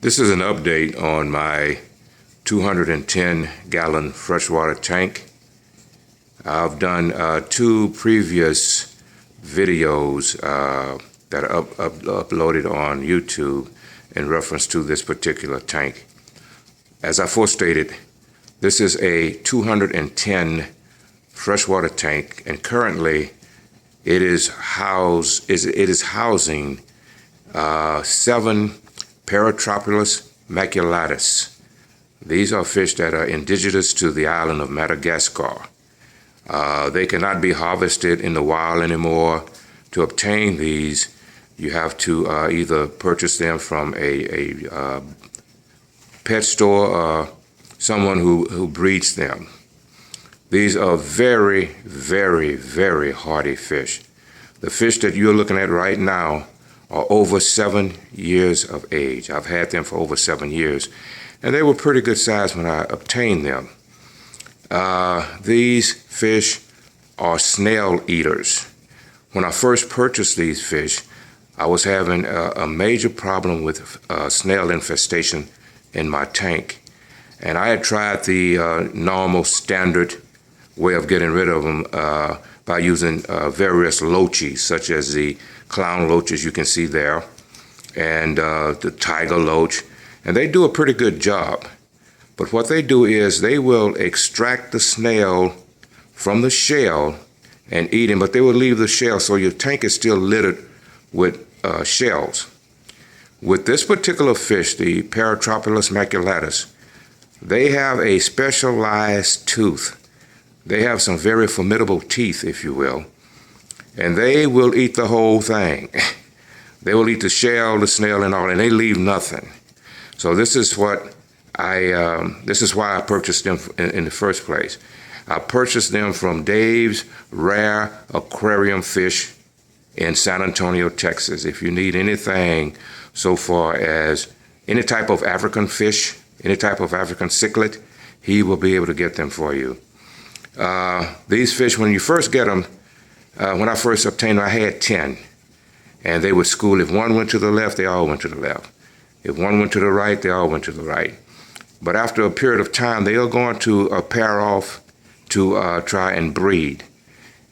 This is an update on my 210-gallon freshwater tank. I've done two previous videos that are uploaded on YouTube in reference to this particular tank. As I forestated, this is a 210 freshwater tank, and currently it is housing 7 Paratrophilus maculatus. These are fish that are indigenous to the island of Madagascar. They cannot be harvested in the wild anymore. To obtain these, you have to either purchase them from a pet store or someone who breeds them. These are very, very, very hardy fish. The fish that you're looking at right now are over 7 years of age. I've had them for over 7 years, and they were pretty good size when I obtained them. These fish are snail eaters. When I first purchased these fish, I was having a major problem with snail infestation in my tank. And I had tried the normal standard way of getting rid of them by using various loaches, such as the clown loaches you can see there, and the tiger loach. And they do a pretty good job. But what they do is they will extract the snail from the shell and eat him, but they will leave the shell, so your tank is still littered with shells. With this particular fish, the Paratrophilus maculatus, they have a specialized tooth. They have some very formidable teeth, if you will, and they will eat the whole thing. They will eat the shell, the snail, and all, and they leave nothing. So this is what this is why I purchased them in the first place. I purchased them from Dave's Rare Aquarium Fish in San Antonio, Texas. If you need anything so far as any type of African fish, any type of African cichlid, he will be able to get them for you. These fish, when you first get them, when I first obtained them, I had 10. And they would school. If one went to the left, they all went to the left. If one went to the right, they all went to the right. But after a period of time, they are going to pair off to try and breed.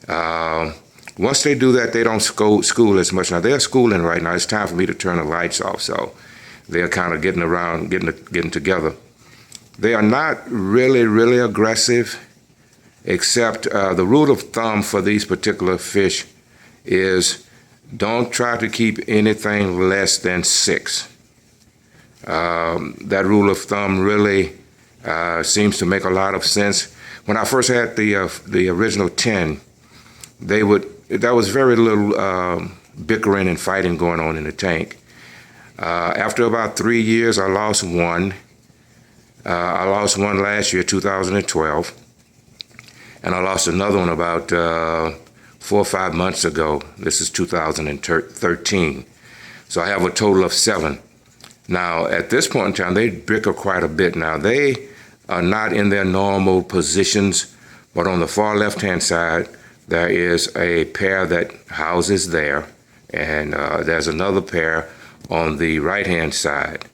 Once they do that, they don't school as much. Now, they're schooling right now. It's time for me to turn the lights off, so they're kind of getting around, getting together. They are not really, really aggressive, except the rule of thumb for these particular fish is don't try to keep anything less than 6. That rule of thumb really seems to make a lot of sense. When I first had the original 10, there was very little bickering and fighting going on in the tank. After about 3 years, I lost one. I lost one last year, 2012, and I lost another one about 4 or 5 months ago. This is 2013. So I have a total of 7. Now, at this point in time, they bicker quite a bit. Now, they are not in their normal positions, but on the far left-hand side, there is a pair that houses there, and there's another pair on the right-hand side.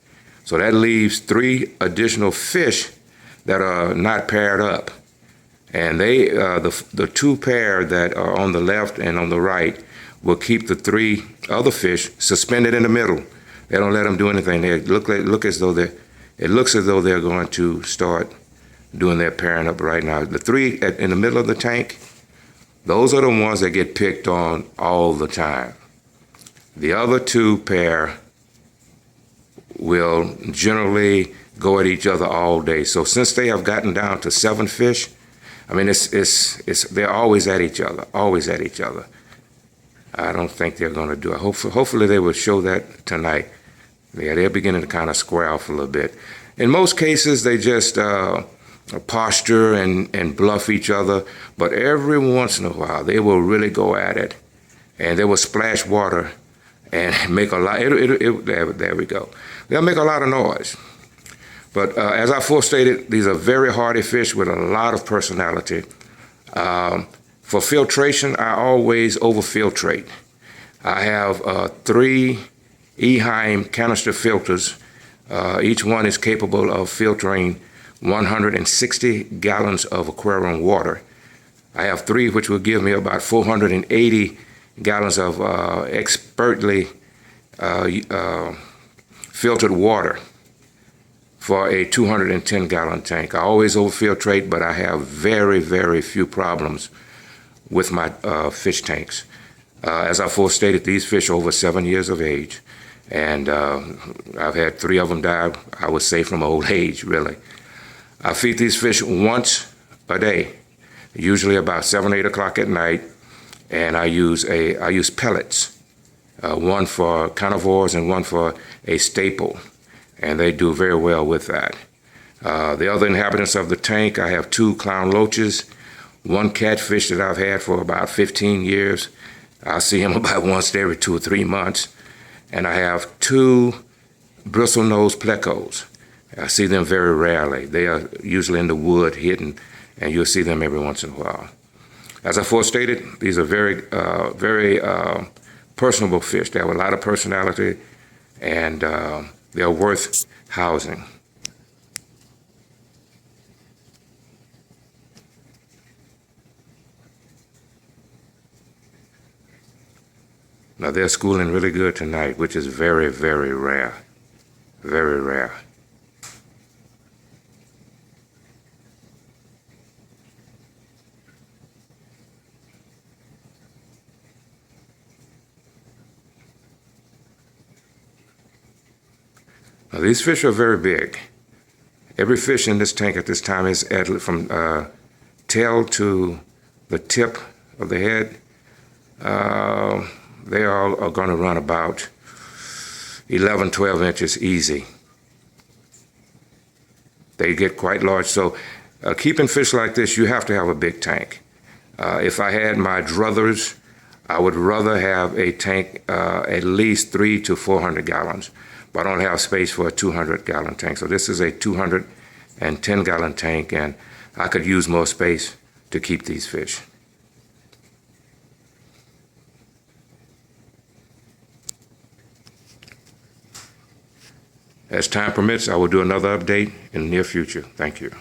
So that leaves 3 additional fish that are not paired up. And they, the 2 pair that are on the left and on the right will keep the 3 other fish suspended in the middle. They don't let them do anything. They look as though it looks as though they're going to start doing their pairing up right now. The 3 in the middle of the tank, those are the ones that get picked on all the time. The other 2 pair will generally go at each other all day. So since they have gotten down to 7 fish, I mean, they're always at each other, always at each other. I don't think they're going to do it. Hopefully they will show that tonight. Yeah, they're beginning to kind of square off a little bit. In most cases, they just posture and bluff each other, but every once in a while, they will really go at it, and they will splash water and make a lot. There we go. They'll make a lot of noise. But as I forestated, these are very hardy fish with a lot of personality. For filtration, I always overfiltrate. I have 3 Eheim canister filters Each one is capable of filtering 160 gallons of aquarium water. I have 3 which will give me about 480 gallons of expertly filtered water for a 210-gallon tank. I always overfiltrate, but I have very, very few problems with my fish tanks. As I stated, these fish are over 7 years of age, and I've had 3 of them die, I would say, from old age, really. I feed these fish once a day, usually about 7 or 8 o'clock at night, and I use pellets, one for carnivores and one for a staple, and they do very well with that. The other inhabitants of the tank, I have 2 clown loaches, 1 catfish that I've had for about 15 years. I see him about once every 2 or 3 months. And I have 2 bristlenose plecos. I see them very rarely. They are usually in the wood hidden, and you'll see them every once in a while. As I stated, these are very personable fish. They have a lot of personality, and they're worth housing. Now, they're schooling really good tonight, which is very, very rare. Very rare. Now, these fish are very big. Every fish in this tank at this time is from tail to the tip of the head. They all are going to run about 11, 12 inches easy. They get quite large. So keeping fish like this, you have to have a big tank. If I had my druthers, I would rather have a tank at least 300 to 400 gallons. But I don't have space for a 200-gallon tank. So this is a 210-gallon tank, and I could use more space to keep these fish. As time permits, I will do another update in the near future. Thank you.